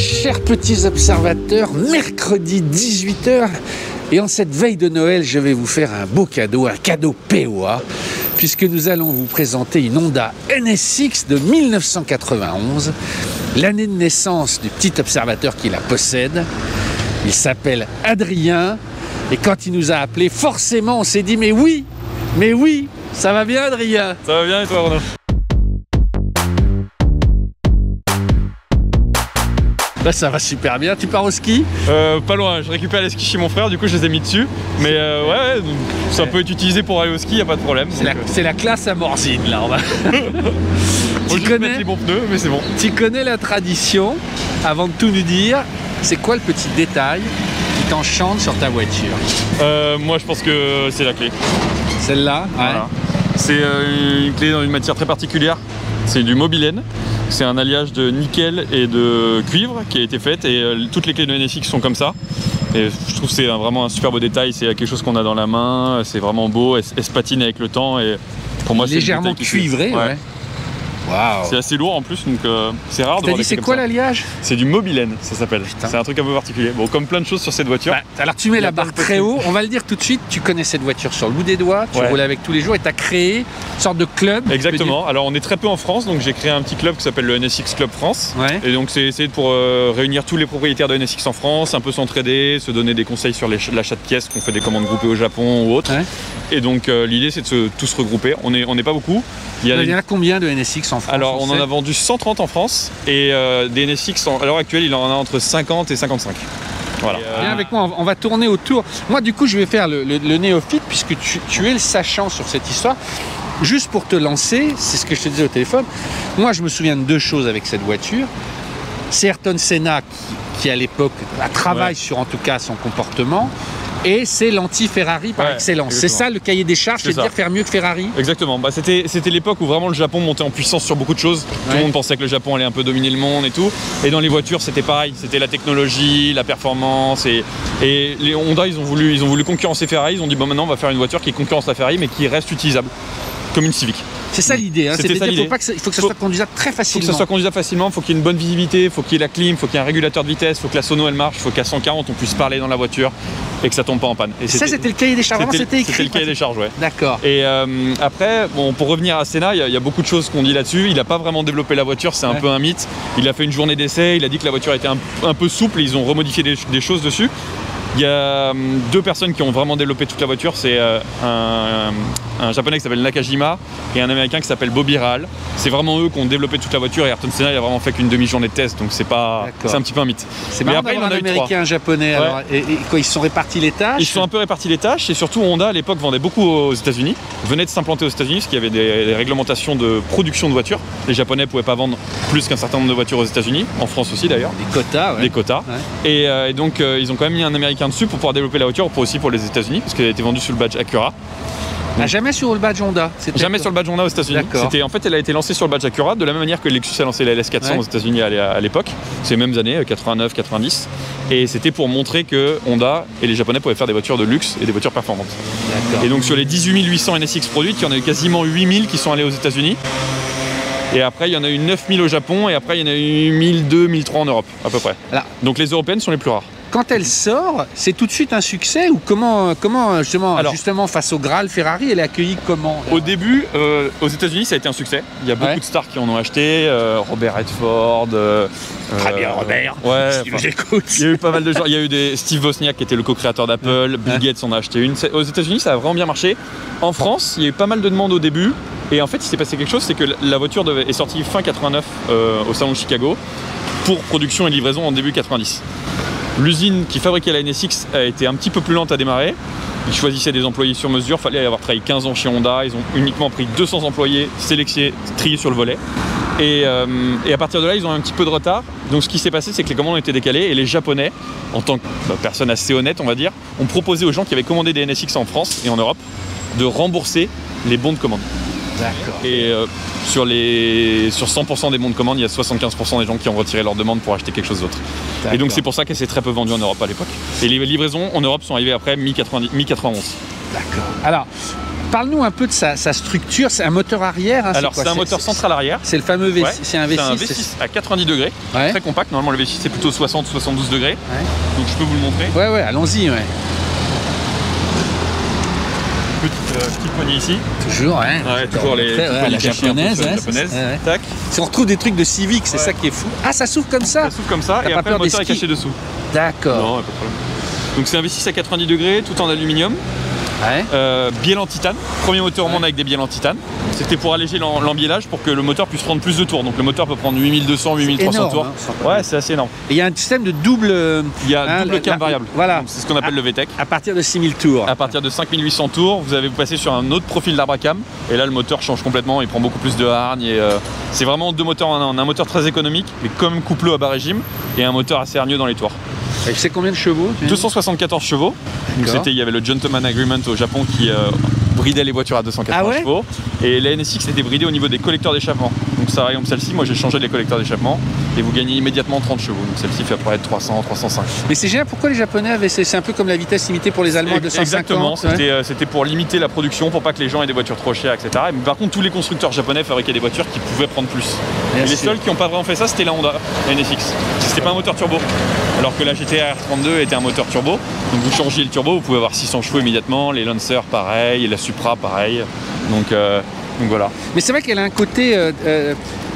Chers petits observateurs, mercredi 18h, et en cette veille de Noël, je vais vous faire un beau cadeau, un cadeau POA, puisque nous allons vous présenter une Honda NSX de 1991, l'année de naissance du petit observateur qui la possède. Il s'appelle Adrien, et quand il nous a appelés, forcément on s'est dit mais oui, ça va bien Adrien? Ça va bien et toi Renaud? Bah, ça va super bien. Tu pars au ski? Pas loin, je récupère les skis chez mon frère, du coup je les ai mis dessus. Mais ouais, ça peut être utilisé pour aller au ski, y a pas de problème. C'est la classe à Morzine là. On va... Faut juste mettre les bons pneus, mais c'est bon. Tu connais la tradition, avant de tout nous dire, c'est quoi le petit détail qui t'enchante sur ta voiture? Moi je pense que c'est la clé. Celle-là? Voilà. C'est une clé dans une matière très particulière, c'est du mobilène. C'est un alliage de nickel et de cuivre qui a été fait et toutes les clés de NSX sont comme ça. Et je trouve que c'est vraiment un super beau détail, c'est quelque chose qu'on a dans la main, c'est vraiment beau, elle se patine avec le temps et pour moi c'est légèrement cuivré, ouais. Wow. C'est assez lourd en plus, donc c'est rare de voir des c'est quoi l'alliage? C'est du mobilène, ça s'appelle. C'est un truc un peu particulier. Bon, comme plein de choses sur cette voiture. Bah, alors tu mets la barre très haut, on va le dire tout de suite, tu connais cette voiture sur le bout des doigts, tu roules avec tous les jours et tu as créé une sorte de club. Exactement, alors on est très peu en France, donc j'ai créé un petit club qui s'appelle le NSX Club France. Et donc c'est essayer pour réunir tous les propriétaires de NSX en France, un peu s'entraider, se donner des conseils sur l'achat de pièces, qu'on fait des commandes groupées au Japon ou autre. Et donc l'idée c'est de tous se regrouper, on n'est pas beaucoup. Il y en a combien de NSX en France? Alors on en a vendu 130 en France et des NSX à l'heure actuelle il en a entre 50 et 55. Voilà. Viens avec moi, on va tourner autour. Moi du coup je vais faire le néophyte puisque tu es le sachant sur cette histoire. Juste pour te lancer, c'est ce que je te disais au téléphone, moi je me souviens de deux choses avec cette voiture. C'est Ayrton Senna qui à l'époque travaille sur en tout cas son comportement. Et c'est l'anti-Ferrari par excellence. C'est ça le cahier des charges, c'est de dire faire mieux que Ferrari. Exactement, bah, c'était l'époque où vraiment le Japon montait en puissance sur beaucoup de choses. Tout le monde pensait que le Japon allait un peu dominer le monde et tout. Et dans les voitures c'était pareil, c'était la technologie, la performance. Et les Honda ils ont voulu concurrencer Ferrari, ils ont dit bon maintenant on va faire une voiture qui concurrence la Ferrari mais qui reste utilisable, comme une Civic. C'est ça l'idée, hein. Il faut que ça soit conduisable très facilement. Il faut que ça soit conduisable facilement, il faut qu'il y ait une bonne visibilité, il faut qu'il y ait la clim, il faut qu'il y ait un régulateur de vitesse, il faut que la sono elle marche, il faut qu'à 140 on puisse parler dans la voiture et que ça tombe pas en panne. Et ça c'était le cahier des charges, c'était écrit. C'était le cahier des charges, ouais. D'accord. Et après, bon, pour revenir à Senna, il y a beaucoup de choses qu'on dit là-dessus. Il n'a pas vraiment développé la voiture, c'est un peu un mythe. Il a fait une journée d'essai, il a dit que la voiture était un peu souple et ils ont remodifié des choses dessus. Il y a deux personnes qui ont vraiment développé toute la voiture, c'est un japonais qui s'appelle Nakajima et un américain qui s'appelle Bobby Rahal. C'est vraiment eux qui ont développé toute la voiture et Ayrton Senna il a vraiment fait qu'une demi-journée de test, donc c'est un petit peu un mythe. C'est marrant d'avoir un américain et un japonais, alors, et quoi, ils se sont répartis les tâches? Ils se sont un peu répartis les tâches et surtout Honda à l'époque vendait beaucoup aux États-Unis, venait de s'implanter aux États-Unis parce qu'il y avait des réglementations de production de voitures. Les Japonais ne pouvaient pas vendre plus qu'un certain nombre de voitures aux États-Unis, en France aussi d'ailleurs. Des quotas, Des quotas. Et donc ils ont quand même mis un américain dessus pour pouvoir développer la voiture, aussi pour les États-Unis, parce qu'elle a été vendue sous le badge Acura. Jamais sur le badge Honda? Jamais sur le badge Honda aux États-Unis. En fait, elle a été lancée sur le badge Acura de la même manière que Lexus a lancé la LS400 aux États-Unis à l'époque, ces mêmes années, 89, 90. Et c'était pour montrer que Honda et les Japonais pouvaient faire des voitures de luxe et des voitures performantes. Et donc sur les 18 800 NSX produites, il y en a eu quasiment 8000 qui sont allés aux États-Unis. Et après, il y en a eu 9000 au Japon et après, il y en a eu 1200, 1300 en Europe, à peu près. Donc les européennes sont les plus rares. Quand elle sort, c'est tout de suite un succès ou comment justement face au Graal Ferrari, elle est accueillie comment? Au début, aux États-Unis, ça a été un succès. Il y a beaucoup de stars qui en ont acheté, Robert Redford. Très bien, Robert. Si vous écoute. Il y a eu pas mal de gens. Il y a eu Steve Wozniak qui était le co-créateur d'Apple. Bill Gates en a acheté une. Aux États-Unis, ça a vraiment bien marché. En France, il y a eu pas mal de demandes au début. Et en fait, il s'est passé quelque chose, c'est que la voiture est sortie fin 89 au salon de Chicago pour production et livraison en début 90. L'usine qui fabriquait la NSX a été un petit peu plus lente à démarrer. Ils choisissaient des employés sur mesure. Il fallait avoir travaillé 15 ans chez Honda. Ils ont uniquement pris 200 employés sélectionnés, triés sur le volet. Et à partir de là, ils ont un petit peu de retard. Donc ce qui s'est passé, c'est que les commandes ont été décalées. Et les Japonais, en tant que personne assez honnête, on va dire, ont proposé aux gens qui avaient commandé des NSX en France et en Europe de rembourser les bons de commande. D'accord. Et sur 100% des bons de commande, il y a 75% des gens qui ont retiré leur demande pour acheter quelque chose d'autre. Et donc c'est pour ça qu'elle s'est très peu vendue en Europe à l'époque. Et les livraisons en Europe sont arrivées après mi-91. D'accord. Alors, Parle-nous un peu de sa structure. C'est un moteur arrière, hein, Alors c'est un moteur central arrière. C'est le fameux V6. Ouais, c'est un V6. C'est un V6 à 90 degrés, très compact. Normalement le V6 c'est plutôt 60-72 degrés. Donc je peux vous le montrer. Ouais, allons-y. Petite poignée ici. Toujours, toujours les poignées japonaises. Tac. On retrouve des trucs de Civic, c'est ça qui est fou. Ah, ça s'ouvre comme ça. Ça s'ouvre comme ça et après le moteur est caché dessous. D'accord. Non, pas de problème. Donc c'est un V6 à 90 degrés, tout en aluminium. Bielle en titane. Premier moteur au monde avec des bielles en titane. C'était pour alléger l'embiellage pour que le moteur puisse prendre plus de tours. Donc le moteur peut prendre 8200, 8300 tours. Ouais, c'est assez énorme. Et il y a un système de double. Il y a double cam variable. Voilà. C'est ce qu'on appelle le VTEC. À partir de 6000 tours. À partir de 5800 tours, vous passez sur un autre profil d'arbre à cam. Et là, le moteur change complètement. Il prend beaucoup plus de hargne. C'est vraiment deux moteurs en un. On a un moteur très économique, mais comme coupleux à bas régime, et un moteur assez hargneux dans les tours. Et c'est combien de chevaux? 274 chevaux. Donc il y avait le Gentleman Agreement au Japon qui bridait les voitures à 280 chevaux. Et la NSX était bridée au niveau des collecteurs d'échappement. Donc ça, par exemple, celle-ci, moi j'ai changé les collecteurs d'échappement et vous gagnez immédiatement 30 chevaux. Donc celle-ci fait à peu près 300, 305. Mais c'est génial, pourquoi les Japonais avaient. C'est un peu comme la vitesse limitée pour les Allemands à 250. Exactement, c'était pour limiter la production, pour pas que les gens aient des voitures trop chères, etc. Mais par contre, tous les constructeurs japonais fabriquaient des voitures qui pouvaient prendre plus. Et les seuls qui n'ont pas vraiment fait ça, c'était la Honda, la NSX. C'était pas un moteur turbo. Alors que la GT-R 32 était un moteur turbo. Donc vous changez le turbo, vous pouvez avoir 600 chevaux immédiatement, les Lancer pareil, la Supra pareil. Donc voilà. Mais c'est vrai qu'elle a un côté,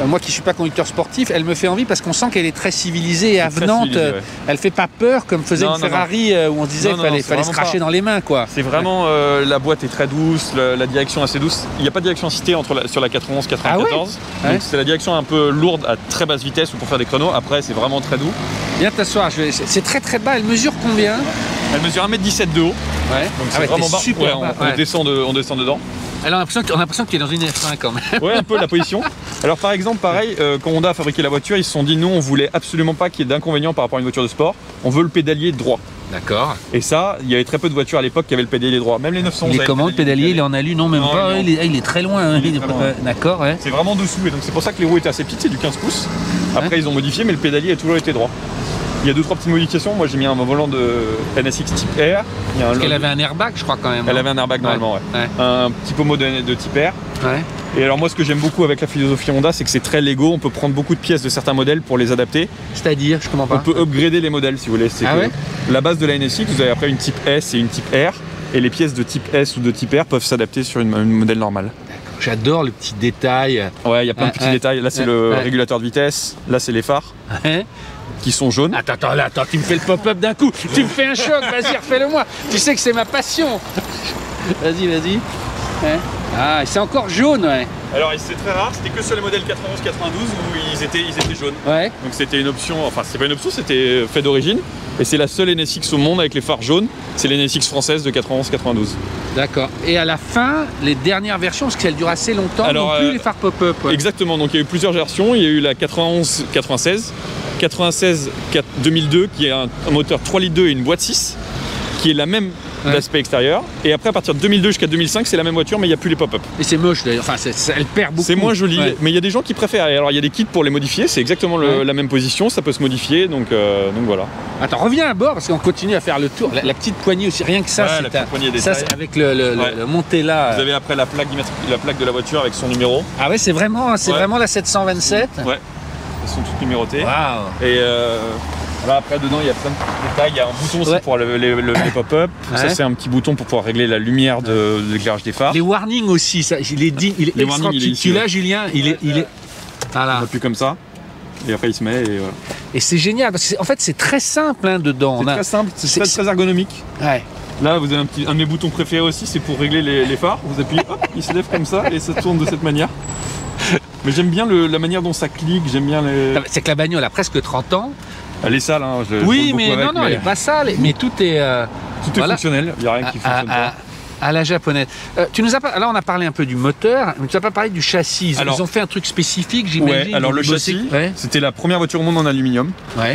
moi qui ne suis pas conducteur sportif, elle me fait envie parce qu'on sent qu'elle est très civilisée et avenante. Elle fait pas peur comme faisait une Ferrari où on disait qu'il fallait se cracher dans les mains, quoi. C'est vraiment, la boîte est très douce, la direction assez douce. Il n'y a pas de direction assistée sur la 91 94. Donc c'est la direction un peu lourde à très basse vitesse ou pour faire des chronos. Après c'est vraiment très doux. Viens t'asseoir, c'est très très bas. Elle mesure combien? Elle mesure 1m17 de haut. Donc c'est vraiment bas. Super bas. On descend dedans. Alors on a l'impression qu'il est dans une F1 quand même. Ouais, un peu la position. Alors par exemple, pareil, quand Honda a fabriqué la voiture, ils se sont dit nous on voulait absolument pas qu'il y ait d'inconvénients par rapport à une voiture de sport. On veut le pédalier droit. D'accord. Et ça, il y avait très peu de voitures à l'époque qui avaient le pédalier droit. Même les 911. Il est comment le pédalier? Il est en alu? Non, même pas. Il est très loin. D'accord. C'est vraiment dessous. Et donc c'est pour ça que les roues étaient assez petites, c'est du 15 pouces. Après ils ont modifié, mais le pédalier a toujours été droit. Il y a 2-3 petites modifications. Moi j'ai mis un volant de NSX type R. Parce qu'elle avait un airbag, je crois quand même. Elle avait un airbag normalement, un petit pommeau de type R. Et alors moi ce que j'aime beaucoup avec la philosophie Honda, c'est que c'est très Lego. On peut prendre beaucoup de pièces de certains modèles pour les adapter. C'est-à-dire, je comprends pas. On peut upgrader les modèles si vous voulez. La base de la NSX, vous avez après une type S et une type R. Et les pièces de type S ou de type R peuvent s'adapter sur une modèle normale. J'adore le petit détail. Ouais, il y a plein de petits détails. Là c'est le régulateur de vitesse. Là c'est les phares. Qui sont jaunes. Attends, tu me fais le pop-up d'un coup. Tu me fais un choc, vas-y, refais-le-moi. Tu sais que c'est ma passion. Vas-y. Ah, c'est encore jaune, Alors c'est très rare, c'était que sur les modèles 91-92 où ils étaient jaunes. Donc c'était une option, enfin c'est pas une option, c'était fait d'origine. Et c'est la seule NSX au monde avec les phares jaunes, c'est l'NSX française de 91-92. D'accord. Et à la fin, les dernières versions, parce qu'elles durent assez longtemps, n'ont plus les phares pop-up. Exactement, donc il y a eu plusieurs versions, il y a eu la 91-96, 96-2002 qui est un moteur 3 litres 2 et une boîte 6, qui est la même d'aspect extérieur. Et après, à partir de 2002 jusqu'à 2005, c'est la même voiture, mais il n'y a plus les pop-up. Et c'est moche d'ailleurs, enfin, elle perd beaucoup. C'est moins joli, mais il y a des gens qui préfèrent. Alors, il y a des kits pour les modifier, c'est exactement la même position, ça peut se modifier, donc voilà. Attends, reviens à bord, parce qu'on continue à faire le tour. La petite poignée aussi, rien que ça, la petite poignée des ça, c'est avec le Montella. Vous avez après la plaque de la voiture avec son numéro. Ah ouais, c'est vraiment la 727. Ouais, elles sont toutes numérotées. Waouh. Et là, après, dedans, il y a plein de petits détails. Il y a un bouton aussi pour les pop-up. Ça, c'est un petit bouton pour pouvoir régler la lumière de l'éclairage des phares. Les warnings aussi, ça, il est extraordinaire. Tu l'as, Julien, il est. Voilà. On appuie comme ça. Et après, il se met. Et, voilà. Et c'est génial, parce qu'en fait, c'est très simple dedans. C'est très simple, c'est très ergonomique. Là, vous avez un de mes boutons préférés aussi, c'est pour régler les phares. Vous appuyez, hop, il se lève comme ça et ça tourne de cette manière. Mais j'aime bien la manière dont ça clique, j'aime bien les... C'est que la bagnole a presque 30 ans. Elle est sale, hein. Oui, mais non, elle n'est pas sale, mais tout est... Tout est fonctionnel, il n'y a rien qui fonctionne pas. À la japonaise. Là, on a parlé un peu du moteur, mais tu n'as pas parlé du châssis. Ils ont fait un truc spécifique, j'imagine. Ouais, alors le châssis, c'était la première voiture au monde en aluminium,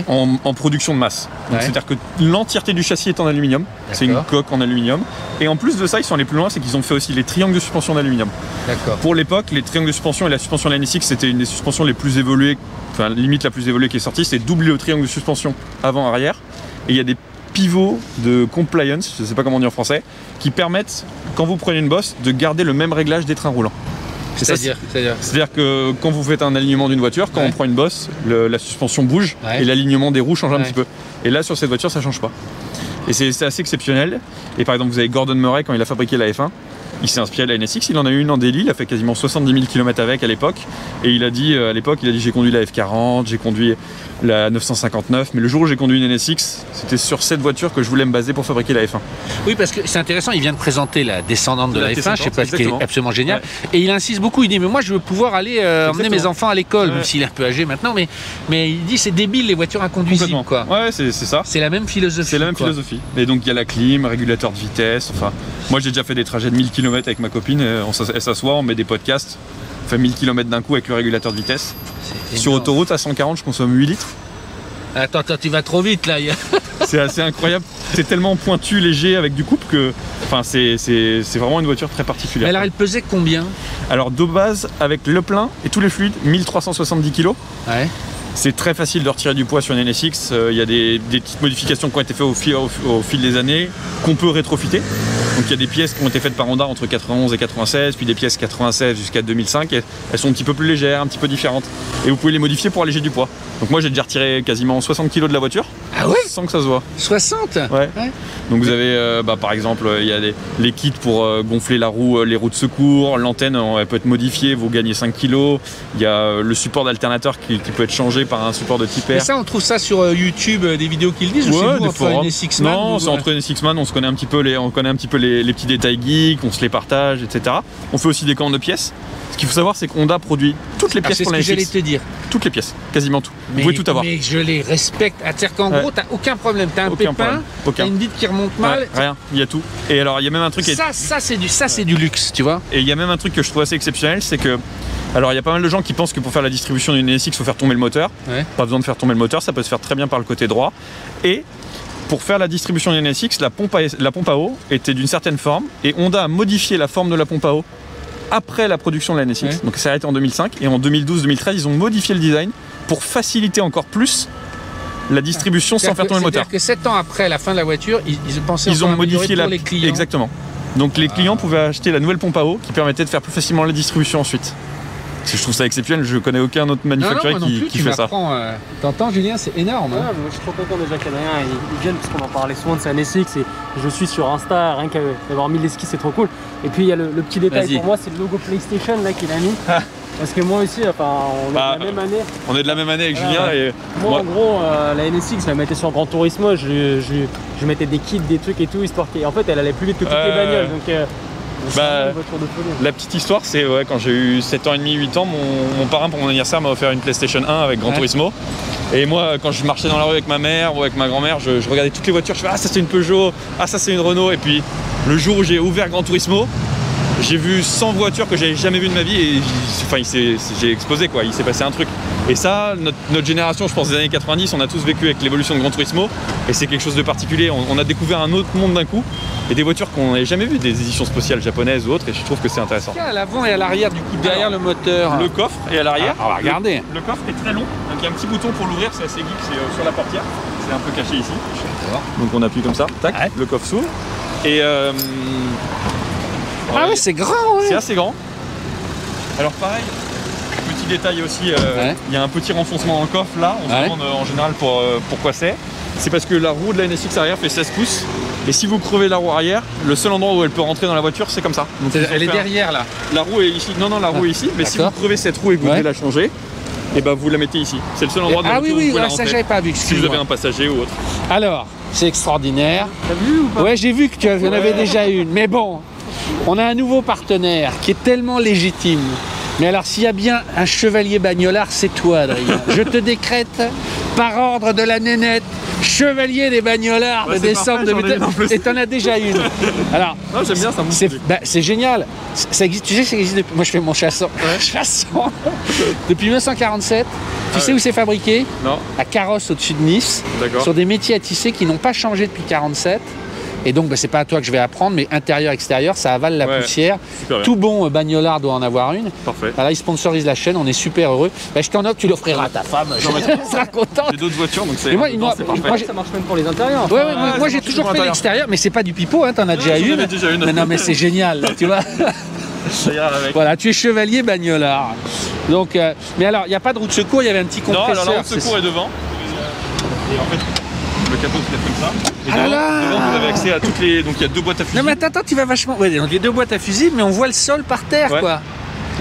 en production de masse. C'est-à-dire que l'entièreté du châssis est en aluminium. C'est une coque en aluminium. Et en plus de ça, ils sont allés plus loin, c'est qu'ils ont fait aussi les triangles de suspension d'aluminium. Pour l'époque, les triangles de suspension et la suspension de la NSX, c'était une des suspensions les plus évoluées, enfin limite la plus évoluée qui est sortie. C'est doubler le triangle de suspension avant-arrière. Et il y a des pivots de compliance, je ne sais pas comment on dit en français, qui permettent, quand vous prenez une bosse, de garder le même réglage des trains roulants. C'est-à-dire que quand vous faites un alignement d'une voiture, quand on prend une bosse, la suspension bouge et l'alignement des roues change un petit peu. Et là, sur cette voiture, ça ne change pas. Et c'est assez exceptionnel. Et par exemple, vous avez Gordon Murray, quand il a fabriqué la F1, il s'est inspiré de la NSX, il en a eu une en Daily, il a fait quasiment 70 000 km avec à l'époque. Et il a dit, à l'époque, j'ai conduit la F40, j'ai conduit la 959, mais le jour où j'ai conduit une NSX, c'était sur cette voiture que je voulais me baser pour fabriquer la F1. Oui, parce que c'est intéressant, il vient de présenter la descendante de la F1, je sais pas, ce qui est absolument génial. Ouais. Et il insiste beaucoup, il dit, mais moi je veux pouvoir aller emmener mes enfants à l'école, même s'il est un peu âgé maintenant, mais il dit, c'est débile les voitures inconduisibles, quoi. Ouais, c'est ça. C'est la même philosophie. C'est la même philosophie. Et donc il y a la clim, régulateur de vitesse, enfin, moi j'ai déjà fait des trajets de 1000 km avec ma copine, elle s'assoit, on met des podcasts, on fait 1000 km d'un coup avec le régulateur de vitesse. Sur autoroute à 140, je consomme 8 litres. Attends, tu vas trop vite là. C'est assez incroyable. C'est tellement pointu, léger avec du couple que, enfin, c'est vraiment une voiture très particulière. Mais alors, elle pesait combien? Alors de base, avec le plein et tous les fluides, 1370 kg. Ouais. C'est très facile de retirer du poids sur une NSX. Il y a des petites modifications qui ont été faites au fil des années, qu'on peut rétrofiter. Donc il y a des pièces qui ont été faites par Honda entre 91 et 96, puis des pièces 96 jusqu'à 2005. Et elles sont un petit peu plus légères, un petit peu différentes. Et vous pouvez les modifier pour alléger du poids. Donc moi j'ai déjà retiré quasiment 60 kg de la voiture. Ah ouais? Sans que ça se voit. 60? Ouais. Donc vous avez par exemple, il y a les kits pour gonfler la roue, les roues de secours. L'antenne elle peut être modifiée, vous gagnez 5 kg. Il y a le support d'alternateur qui peut être changé par un support de type R. Mais ça on trouve ça sur YouTube, des vidéos qui le disent, ou c'est vous entre NSX-Man? Non, c'est entre NSX-Man, on connaît un petit peu les petits détails geeks, on se les partage, etc. On fait aussi des commandes de pièces. Ce qu'il faut savoir, c'est qu'Honda produit toutes les pièces pour la NSX. C'est ce que j'allais te dire. Toutes les pièces, quasiment tout. Vous pouvez tout avoir. Mais je les respecte. C'est-à-dire qu'en gros, t'as aucun problème. T'as un pépin, t'as une bite qui remonte mal. Rien, il y a tout. Et alors, il y a même un truc. Ça c'est du luxe, tu vois. Et il y a même un truc que je trouve assez exceptionnel, c'est que. Alors, il y a pas mal de gens qui pensent que pour faire la distribution d'une NSX, il faut faire tomber le moteur. Pas besoin de faire tomber le moteur, ça peut se faire très bien par le côté droit. Et pour faire la distribution d'une NSX, la pompe à eau était d'une certaine forme. Et Honda a modifié la forme de la pompe à eau après la production de la NSX. Donc, ça s'est arrêté en 2005. Et en 2012-2013, ils ont modifié le design pour faciliter encore plus la distribution sans faire tomber le moteur. C'est-à-dire que 7 ans après la fin de la voiture, ils ont modifié les clients. Exactement. Donc les clients pouvaient acheter la nouvelle pompe à eau qui permettait de faire plus facilement la distribution ensuite. Je trouve ça exceptionnel, je connais aucun autre manufacturier qui fait ça. T'entends Julien, c'est énorme. Ouais, je suis trop content déjà qu'Adrien il vienne parce qu'on en parlait souvent de sa NSX et je suis sur Insta, rien qu'avoir mis l'esquisse c'est trop cool. Et puis il y a le petit détail pour moi, c'est le logo PlayStation là qu'il a mis. Parce que moi aussi, enfin, on est de la même année. On est de la même année avec Julien. Et moi en gros, la NSX, je la mettais sur Gran Turismo, je mettais des kits, des trucs et tout, histoire qu'en fait elle allait plus vite que toutes les bagnoles. Donc, la petite histoire, c'est quand j'ai eu 7 ans et demi, 8 ans, mon parrain pour mon anniversaire m'a offert une PlayStation 1 avec Gran Turismo. Et moi, quand je marchais dans la rue avec ma mère ou avec ma grand-mère, je regardais toutes les voitures, je fais ah ça c'est une Peugeot, ah ça c'est une Renault. Et puis le jour où j'ai ouvert Gran Turismo, j'ai vu 100 voitures que j'avais jamais vues de ma vie et j'ai explosé quoi, il s'est passé un truc. Et ça, notre génération, je pense des années 90, on a tous vécu avec l'évolution de Gran Turismo et c'est quelque chose de particulier. On a découvert un autre monde d'un coup et des voitures qu'on n'avait jamais vues, des éditions spéciales japonaises ou autres, et je trouve que c'est intéressant. À l'avant et à l'arrière, du coup, derrière le moteur. Le coffre et à l'arrière. On va regarder. Le coffre est très long, donc il y a un petit bouton pour l'ouvrir, c'est assez geek, c'est sur la portière, c'est un peu caché ici. Donc on appuie comme ça, tac, le coffre s'ouvre. Et ah ouais, c'est grand, c'est assez grand. Alors pareil, petit détail aussi, il y a un petit renfoncement dans le coffre là, on se demande en général pourquoi c'est. C'est parce que la roue de la NSX arrière fait 16 pouces. Et si vous crevez la roue arrière, le seul endroit où elle peut rentrer dans la voiture, c'est comme ça. Donc, elle est derrière là. La roue est ici. Non, la roue est ici. Mais si vous crevez cette roue et que vous voulez la changer, et ben vous la mettez ici. C'est le seul endroit où vous pouvez la rentrer. Ça j'avais pas vu. Si vous avez un passager ou autre. Alors, c'est extraordinaire. T'as vu ou pas? Ouais, j'ai vu que tu en avais déjà une. Mais bon, on a un nouveau partenaire qui est tellement légitime. Mais alors, s'il y a bien un chevalier bagnolard, c'est toi, Adrien. Je te décrète, par ordre de la nénette, chevalier des bagnolards de décembre 2000. Et t'en as déjà une. Alors, j'aime bien ça. C'est génial. Ça existe, tu sais, ça existe depuis. Moi, je fais mon chasson. Depuis 1947. Tu sais où c'est fabriqué? Non. À Carrosse, au-dessus de Nice. Sur des métiers à tisser qui n'ont pas changé depuis 1947. Et donc, c'est pas à toi que je vais apprendre, mais intérieur, extérieur, ça avale la poussière. Super Tout bon bagnolard doit en avoir une. Parfait. Voilà, il sponsorise la chaîne, on est super heureux. Je t'en offre, tu l'offriras à ta femme. Je serai content. J'ai d'autres voitures, donc c'est parfait. Ça marche même pour les intérieurs. Moi j'ai toujours fait l'extérieur, mais c'est pas du pipeau, hein, t'en as déjà une. Mais non, mais c'est génial, tu vois. Voilà, tu es chevalier bagnolard. Donc, mais alors, il n'y a pas de roue de secours, il y avait un petit compresseur. Non, alors la roue de secours est devant. Et en fait, le capot se met comme ça. Et devant, vous avez accès à toutes les. Donc il y a 2 boîtes à fusibles. Non, mais attends, tu vas vachement. Ouais, donc il y a 2 boîtes à fusibles, mais on voit le sol par terre, quoi.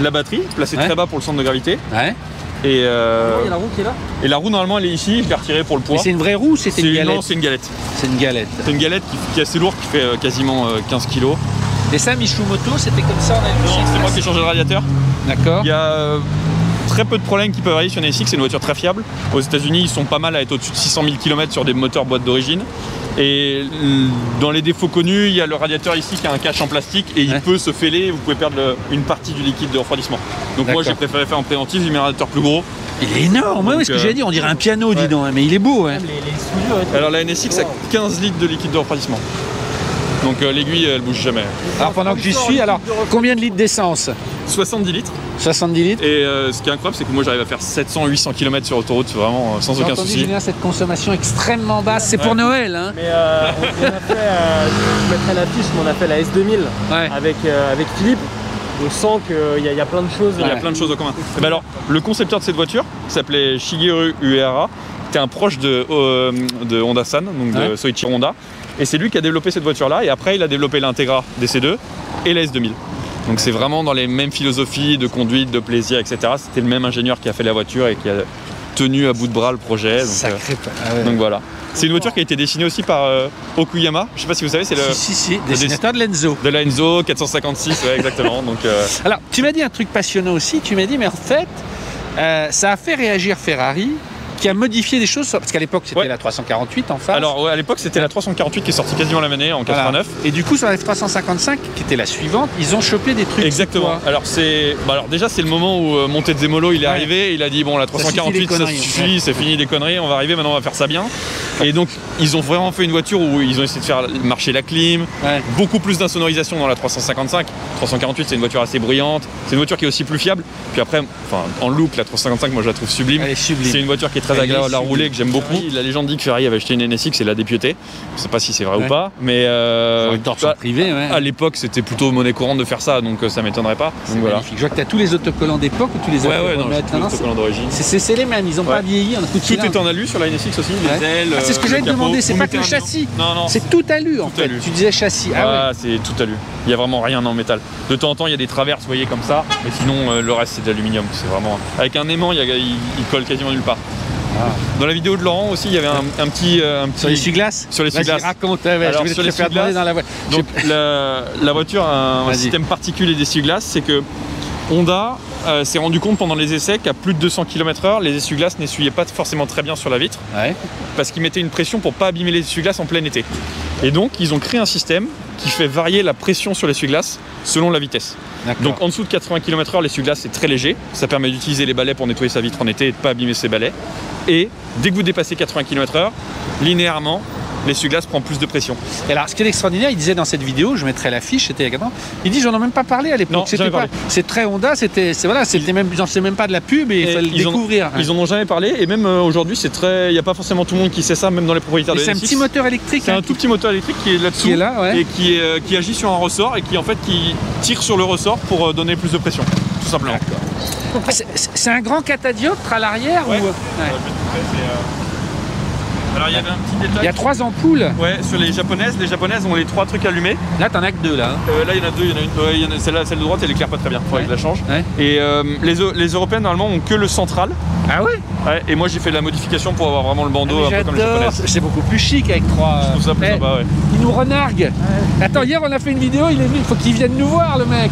La batterie, placée très bas pour le centre de gravité. Ouais. Et il y a la roue qui est là. Et la roue, normalement, elle est ici. Je l'ai retirée pour le poids. Mais c'est une vraie roue ou c'était une galette? Non, c'est une galette. C'est une galette. C'est une galette qui est assez lourde, qui fait quasiment 15 kg. Et ça, Michimoto, c'était comme ça, on a vu. Non, c'est moi qui ai changé le radiateur. D'accord. Il y a très peu de problèmes qui peuvent arriver sur une NSX, c'est une voiture très fiable. Aux États-Unis, ils sont pas mal à être au-dessus de 600 000 km sur des moteurs boîte d'origine. Et dans les défauts connus, il y a le radiateur ici qui a un cache en plastique et il peut se fêler et vous pouvez perdre une partie du liquide de refroidissement. Donc moi j'ai préféré faire en préventif, j'ai mis un radiateur plus gros. Il est énorme, moi ce que j'allais dire, on dirait un piano, dis donc, mais il est beau. Alors la NSX a 15 litres de liquide de refroidissement. Donc l'aiguille elle bouge jamais. Alors pendant que j'y suis, alors combien de litres d'essence? 70 litres. 70 litres. Et ce qui est incroyable, c'est que moi j'arrive à faire 700-800 km sur autoroute vraiment sans aucun souci. Julien, cette consommation extrêmement basse, c'est pour Noël. Hein. Mais on a fait, je mettrai l'affiche, mais on a fait la S2000 avec Philippe. On sent qu'il y a plein de choses. Il y a plein de choses en commun. Et ben alors, le concepteur de cette voiture, qui s'appelait Shigeru Uehara, était un proche de Honda-san, donc de Soichiro Honda. Et c'est lui qui a développé cette voiture-là. Et après, il a développé l'Integra DC2 et la S2000. Donc c'est vraiment dans les mêmes philosophies de conduite, de plaisir, etc. C'était le même ingénieur qui a fait la voiture et qui a tenu à bout de bras le projet. Donc voilà. C'est une voiture qui a été dessinée aussi par Okuyama. Je sais pas si vous savez, c'est le dessinateur de l'Enzo. De la Enzo 456, ouais, exactement. Donc, alors, tu m'as dit un truc passionnant aussi. Tu m'as dit, mais en fait, ça a fait réagir Ferrari, qui a modifié des choses, parce qu'à l'époque c'était la 348 en face. Alors à l'époque c'était la 348 qui est sortie quasiment la même année en 89. Et du coup sur la F355 qui était la suivante, ils ont chopé des trucs. Exactement. Alors déjà c'est le moment où Montezemolo il est arrivé, il a dit bon la 348 ça suffit, c'est fini des conneries, on va arriver maintenant on va faire ça bien. Et donc ils ont vraiment fait une voiture où ils ont essayé de faire marcher la clim, beaucoup plus d'insonorisation dans la 355. 348 c'est une voiture assez bruyante, c'est une voiture qui est aussi plus fiable. Puis après, en look la 355 moi je la trouve sublime. Elle est sublime. C'est une voiture qui est très agréable à rouler, que j'aime beaucoup. La légende dit que Ferrari avait acheté une NSX et l'a dépiété. Je sais pas si c'est vrai ou pas, mais privé, à l'époque c'était plutôt monnaie courante de faire ça, donc ça m'étonnerait pas. Donc voilà. Je vois que tu as tous les autocollants d'époque ou tous les autocollants d'origine. C'est les mêmes, ils ont pas vieilli. Tout est en alu sur la NSX aussi, les ailes. C'est ce que j'allais te demander, c'est pas que le châssis. Non, c'est tout alu en fait. Tu disais châssis. C'est tout alu. Il y a vraiment rien en métal. De temps en temps il y a des traverses, vous voyez comme ça, mais sinon le reste c'est d'aluminium. C'est vraiment avec un aimant, il colle quasiment nulle part. Dans la vidéo de Laurent aussi, il y avait un petit sur l'essuie-glace. Sur l'essuie-glace. Raconte. Alors sur l'essuie-glace, donc la voiture a un système particulier d'essuie-glace, c'est que Honda s'est rendu compte pendant les essais qu'à plus de 200 km/h, les essuie-glaces n'essuyaient pas forcément très bien sur la vitre, parce qu'ils mettaient une pression pour pas abîmer les essuie-glaces en plein été. Et donc ils ont créé un système qui fait varier la pression sur l'essuie-glace selon la vitesse. Donc en dessous de 80 km/h, l'essuie-glace est très léger, ça permet d'utiliser les balais pour nettoyer sa vitre en été et de pas abîmer ses balais. Et dès que vous dépassez 80 km/h, linéairement, l'essuie-glace prend plus de pression. Et alors, ce qui est extraordinaire, il disait dans cette vidéo, je mettrai l'affiche, c'était il y a 4 ans, il dit j'en ai même pas parlé à l'époque. C'est très Honda, c'était même, j'en sais même pas de la pub et il fallait le découvrir. Ils en ont jamais parlé et même aujourd'hui, c'est très, il y a pas forcément tout le monde qui sait ça, même dans les propriétaires de NSX. C'est un petit moteur électrique. C'est un tout petit moteur électrique qui est là-dessous et qui agit sur un ressort et qui tire sur le ressort pour donner plus de pression, tout simplement. C'est un grand catadioptre à l'arrière ou... Alors il y avait un petit détail. Il y a 3 ampoules. Ouais, sur les japonaises ont les 3 trucs allumés. Là t'en as que 2 là. Là il y en a 2, il y en a une, celle de droite elle éclaire pas très bien, faudrait que je la change. Et les européennes normalement ont que le central. Ah ouais. Et moi j'ai fait de la modification pour avoir vraiment le bandeau un peu comme les japonaises. C'est beaucoup plus chic avec 3. Je trouve ça plus sympa, Il nous renargue. Attends, hier on a fait une vidéo, il est venu, il faut qu'il vienne nous voir le mec.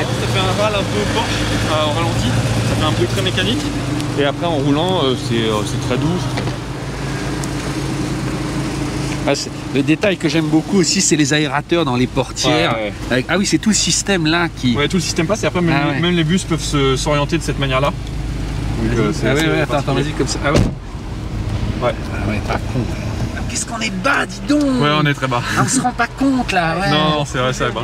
Ça fait un râle un peu Porsche en ralenti, ça fait un bruit très mécanique. Et après en roulant, c'est très doux. Ah, le détail que j'aime beaucoup aussi, c'est les aérateurs dans les portières. Ouais. Ah oui, c'est tout le système là qui... Ouais, tout le système passe et après même les bus peuvent s'orienter de cette manière-là. Attends, vas-y comme ça. Ah ouais. Ouais. Ah ouais, pas con. Qu'est-ce qu'on est bas, dis donc. Ouais, on est très bas. On se rend pas compte là. Ouais. Non, c'est vrai, ça va bas.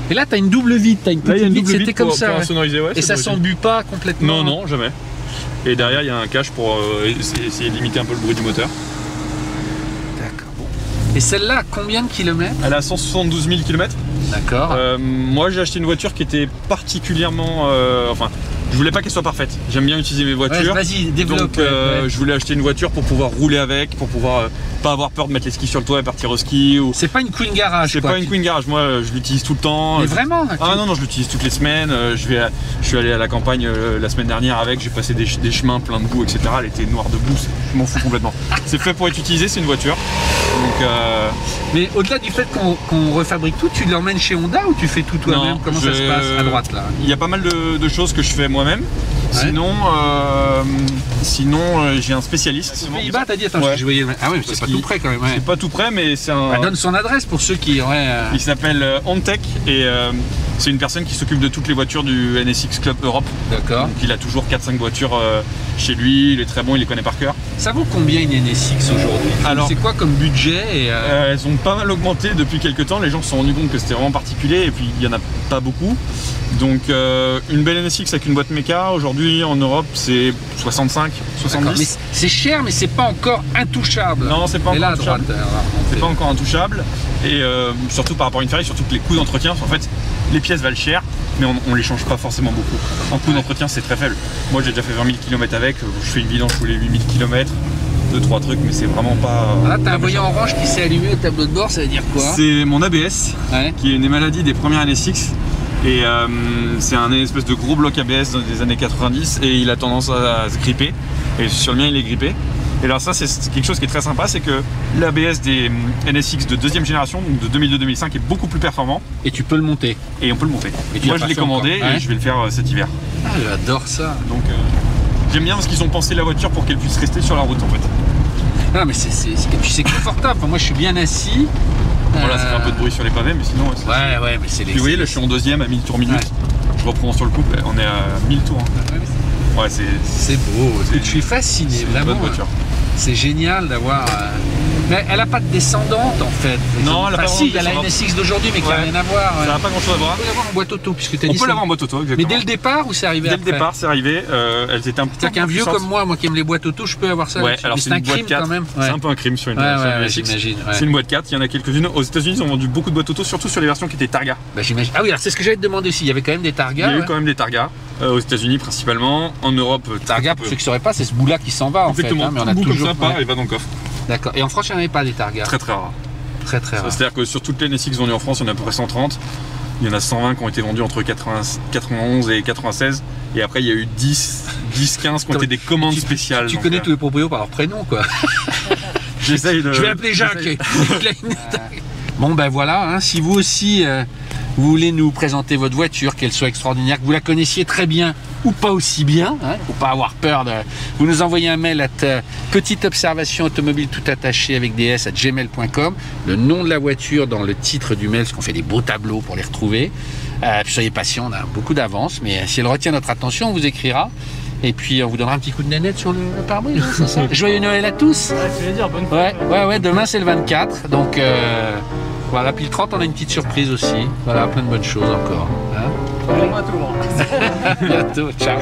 Et là, t'as une double vitre, t'as une petite vitre, c'était comme ça. Pour sonoriser, ouais, et ça s'embue pas complètement. Non, jamais. Et derrière, il y a un cache pour essayer de limiter un peu le bruit du moteur. D'accord. Et celle-là, combien de kilomètres? Elle a 172 000 km. D'accord. Moi, j'ai acheté une voiture qui était particulièrement... je voulais pas qu'elle soit parfaite. J'aime bien utiliser mes voitures. Ouais, vas-y, développe. Donc, je voulais acheter une voiture pour pouvoir rouler avec, pour pouvoir pas avoir peur de mettre les skis sur le toit et partir au ski. Ou... C'est pas une Queen Garage. C'est pas une Queen Garage. Moi, je l'utilise tout le temps. Mais vraiment? Ah non, je l'utilise toutes les semaines. Je suis allé à la campagne la semaine dernière avec. J'ai passé des chemins pleins de boue, etc. Elle était noire de boue. Je m'en fous complètement. C'est fait pour être utilisé. C'est une voiture. Donc, mais au-delà du fait qu'on refabrique tout, tu l'emmènes chez Honda ou tu fais tout toi-même? Comment ça se passe à droite là? Il y a pas mal de choses que je fais moi-même. Ouais. Sinon, j'ai un spécialiste. Aux Pays-Bas, t'as dit? Attends, je voyais. Ah oui, c'est pas tout près quand même. Ouais. C'est pas tout près, mais c'est un. Elle donne son adresse pour ceux qui. Il s'appelle OnTech et c'est une personne qui s'occupe de toutes les voitures du NSX Club Europe. D'accord. Donc il a toujours 4-5 voitures chez lui. Il est très bon, il les connaît par cœur. Ça vaut combien une NSX aujourd'hui? Alors, c'est quoi comme budget elles ont pas mal augmenté depuis quelques temps. Les gens se sont rendus compte que c'était vraiment particulier et puis il y en a pas beaucoup. Donc une belle NSX avec une boîte méca aujourd'hui en Europe c'est 65, 70. C'est cher mais c'est pas encore intouchable. Non, c'est pas encore intouchable. C'est pas encore intouchable et surtout par rapport à une Ferrari, surtout que les coûts d'entretien, en fait les pièces valent cher mais on les change pas forcément beaucoup. En coût d'entretien c'est très faible. Moi j'ai déjà fait 20 000 km avec, je fais une vidange tous les 8000 km. 2-3 trucs mais c'est vraiment pas... Là t'as un voyant orange qui s'est allumé au tableau de bord, ça veut dire quoi? C'est mon ABS qui est une des maladies des premières NSX. Et c'est un espèce de gros bloc ABS des années 90 et il a tendance à se gripper. Et sur le mien il est grippé. Et alors ça c'est quelque chose qui est très sympa, c'est que l'ABS des NSX de deuxième génération, donc de 2002-2005 est beaucoup plus performant. Et tu peux le monter. Et on peut le monter. Moi je l'ai commandé et je vais le faire cet hiver. Ah j'adore ça. Donc j'aime bien parce qu'ils ont pensé la voiture pour qu'elle puisse rester sur la route en fait. Ah mais c'est confortable, moi je suis bien assis. Voilà, ça fait un peu de bruit sur les pavés, mais sinon... Ouais, mais c'est les... Puis vous voyez, là je suis en deuxième à 1000 tours minute. Ouais. Je reprends sur le couple, on est à 1000 tours. Ouais, c'est beau, je suis fasciné, vraiment. Bonne voiture. C'est génial d'avoir... Mais elle n'a pas de descendante en fait. Non, elle n'a pas si, il y a la NSX d'aujourd'hui, mais qui n'a rien à voir. Ça n'a pas grand chose à voir. On peut l'avoir en boîte auto, puisque tu as dit. On peut l'avoir en boîte auto, exactement. Mais dès le départ ou c'est arrivé après? Dès le départ, c'est arrivé. Elles étaient un peu. C'est-à-dire qu'un vieux comme moi qui aime les boîtes auto, je peux avoir ça. Ouais, alors c'est un crime quand même. C'est un peu un crime sur une NSX. C'est une boîte 4, il y en a quelques-unes. Aux États-Unis, ils ont vendu beaucoup de boîtes auto, surtout sur les versions qui étaient Targa. Bah j'imagine. Ah oui, alors c'est ce que j'allais te demander aussi. Il y avait quand même des Targa. Il y a eu quand même des Targa. Aux États-Unis principalement. En Europe, Targa, pour ceux qui ne sauraient pas, c'est ce bout-là qui s'en va en fait. Exactement. Mais on a toujours ça part et va dans le coffre. D'accord. Et en France, il n'y en avait pas des Targa? Très rare. Très rare. C'est-à-dire que sur toutes les NSX vendues en France, il y en a à peu près 130. Il y en a 120 qui ont été vendus entre 91 et 96. Et après, il y a eu 10-15 qui ont été des commandes spéciales. Tu connais tous les proprios par leur prénom, quoi. J'essaye de... Je vais appeler Jacques. Bon, ben voilà, si vous aussi... vous voulez nous présenter votre voiture, qu'elle soit extraordinaire, que vous la connaissiez très bien ou pas aussi bien, faut pas avoir peur de... Vous nous envoyez un mail à petite observation automobile tout attaché avec des s @gmail.com, le nom de la voiture dans le titre du mail, parce qu'on fait des beaux tableaux pour les retrouver. Puis soyez patient, on a beaucoup d'avance, mais si elle retient notre attention, on vous écrira. Et puis on vous donnera un petit coup de nénette sur le pare-brise, c'est ça. Joyeux Noël à tous. Tu veux dire bonne ouais, demain c'est le 24, donc voilà, puis le 30 on a une petite surprise aussi. Voilà, plein de bonnes choses encore. Vraiment à tout le monde. Bientôt, ciao.